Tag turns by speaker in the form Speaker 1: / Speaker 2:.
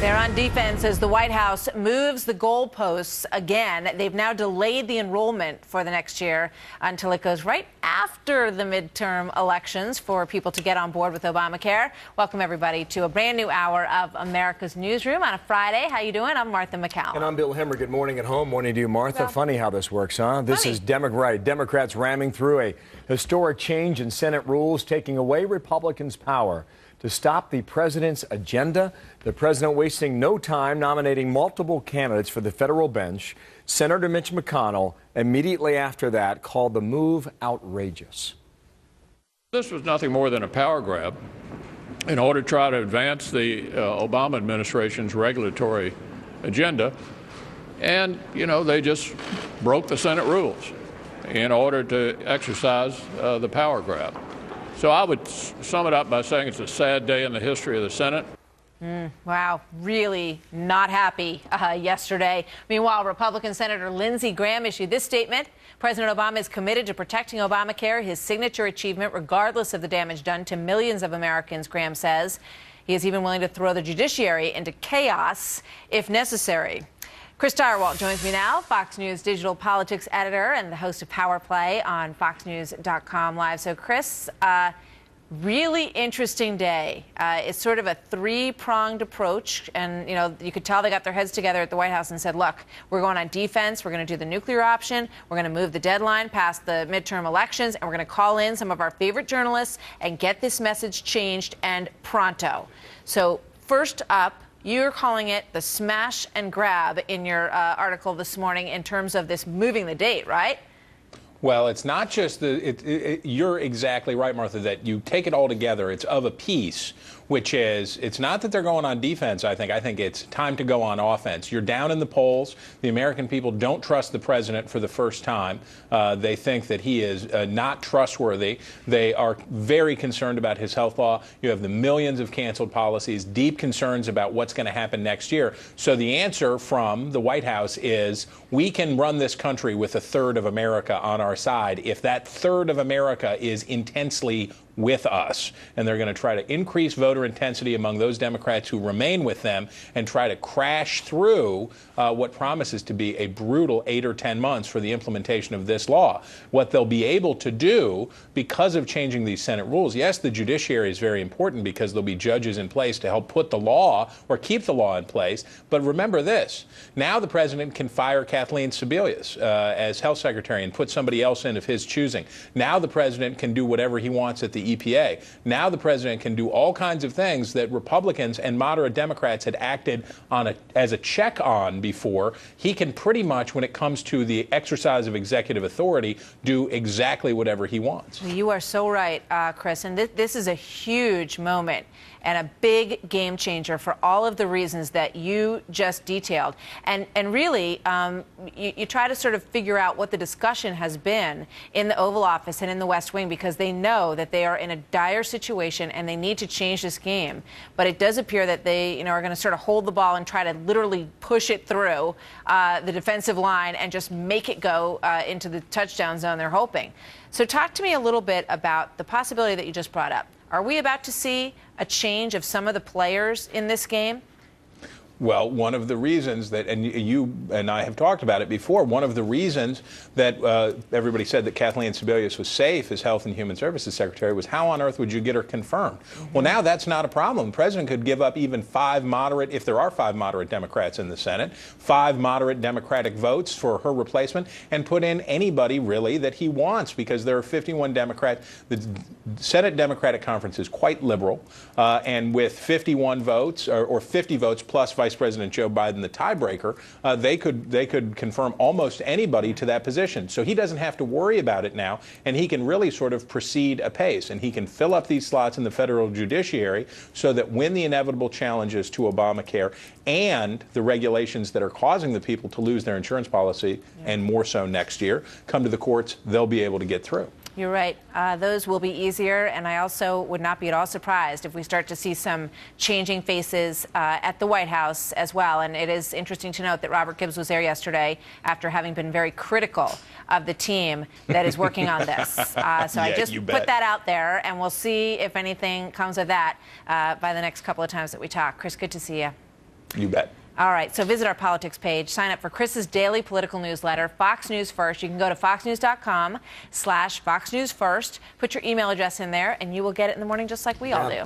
Speaker 1: They're on defense as the White House moves the goalposts again. They've now delayed the enrollment for the next year until it goes right after the midterm elections for people to get on board with Obamacare. Welcome, everybody, to a brand new hour of America's Newsroom on a Friday. How you doing? I'm Martha McCallum.
Speaker 2: And I'm Bill Hemmer. Good morning at home. Morning to you, Martha.
Speaker 1: Well,
Speaker 2: funny how this works, huh? This is Democrats ramming through a historic change in Senate rules, taking away Republicans' power to stop the president's agenda. The president wasting no time nominating multiple candidates for the federal bench. Senator Mitch McConnell, immediately after that, called the move outrageous.
Speaker 3: This was nothing more than a power grab in order to try to advance the Obama administration's regulatory agenda. And, you know, they just broke the Senate rules in order to exercise the power grab. So I would sum it up by saying it's a sad day in the history of the Senate.
Speaker 1: Wow, really not happy yesterday. Meanwhile, Republican Senator Lindsey Graham issued this statement. President Obama is committed to protecting Obamacare, his signature achievement, regardless of the damage done to millions of Americans, Graham says. He is even willing to throw the judiciary into chaos if necessary. Chris Direwalt joins me now, Fox News digital politics editor and the host of Power Play on foxnews.com live. So, Chris, really interesting day. It's sort of a three-pronged approach. And, you know, you could tell they got their heads together at the White House and said, look, we're going on defense. We're going to do the nuclear option. We're going to move the deadline past the midterm elections. And we're going to call in some of our favorite journalists and get this message changed and pronto. So first up, you're calling it the smash and grab in your article this morning in terms of this moving the date, right?
Speaker 4: Well, it's not just you're exactly right, Martha, that you take it all together. It's of a piece, which is, it's not that they're going on defense, I think it's time to go on offense. You're down in the polls. The American people don't trust the president for the first time. They think that he is not trustworthy. They are very concerned about his health law. You have the millions of canceled policies, deep concerns about what's going to happen next year. So the answer from the White House is, we can run this country with a third of America on our side if that third of America is intensely with us. And they're going to try to increase voter intensity among those Democrats who remain with them and try to crash through what promises to be a brutal 8 or 10 months for the implementation of this law. What they'll be able to do because of changing these Senate rules, yes, the judiciary is very important because there'll be judges in place to help put the law or keep the law in place. But remember this, now the president can fire Kathleen Sebelius as health secretary and put somebody else in of his choosing. Now the president can do whatever he wants at the EPA. Now the president can do all kinds of things that Republicans and moderate Democrats had acted on as a check on before. He can pretty much, when it comes to the exercise of executive authority, do exactly whatever he wants.
Speaker 1: You are so right, Chris. And this is a huge moment and a big game changer for all of the reasons that you just detailed. And really, you try to sort of figure out what the discussion has been in the Oval Office and in the West Wing, because they know that they are in a dire situation and they need to change this game. But it does appear that they, are going to sort of hold the ball and try to literally push it through the defensive line and just make it go into the touchdown zone they're hoping. So talk to me a little bit about the possibility that you just brought up. Are we about to see a change of some of the players in this game?
Speaker 4: Well, one of the reasons that, and you and I have talked about it before, one of the reasons that everybody said that Kathleen Sebelius was safe as Health and Human Services Secretary was, how on earth would you get her confirmed? Well, now that's not a problem. The president could give up even 5 moderate, if there are 5 moderate Democrats in the Senate, 5 moderate Democratic votes for her replacement, and put in anybody really that he wants, because there are 51 Democrats. The Senate Democratic Conference is quite liberal, and with 51 votes or 50 votes plus Vice President Joe Biden, the tiebreaker, they could confirm almost anybody to that position. So he doesn't have to worry about it now, and he can really sort of proceed apace, and he can fill up these slots in the federal judiciary so that when the inevitable challenges to Obamacare and the regulations that are causing the people to lose their insurance policy, and more so next year, come to the courts, they'll be able to get through.
Speaker 1: You're right. Those will be easier. And I also would not be at all surprised if we start to see some changing faces at the White House as well. And it is interesting to note that Robert Gibbs was there yesterday after having been very critical of the team that is working on this. So I just put that out there, and we'll see if anything comes of that by the next couple of times that we talk. Chris, good to see you.
Speaker 4: You bet.
Speaker 1: All right, so visit our politics page. Sign up for Chris's daily political newsletter, Fox News First. You can go to foxnews.com/Fox News First. Put your email address in there, and you will get it in the morning just like we all do.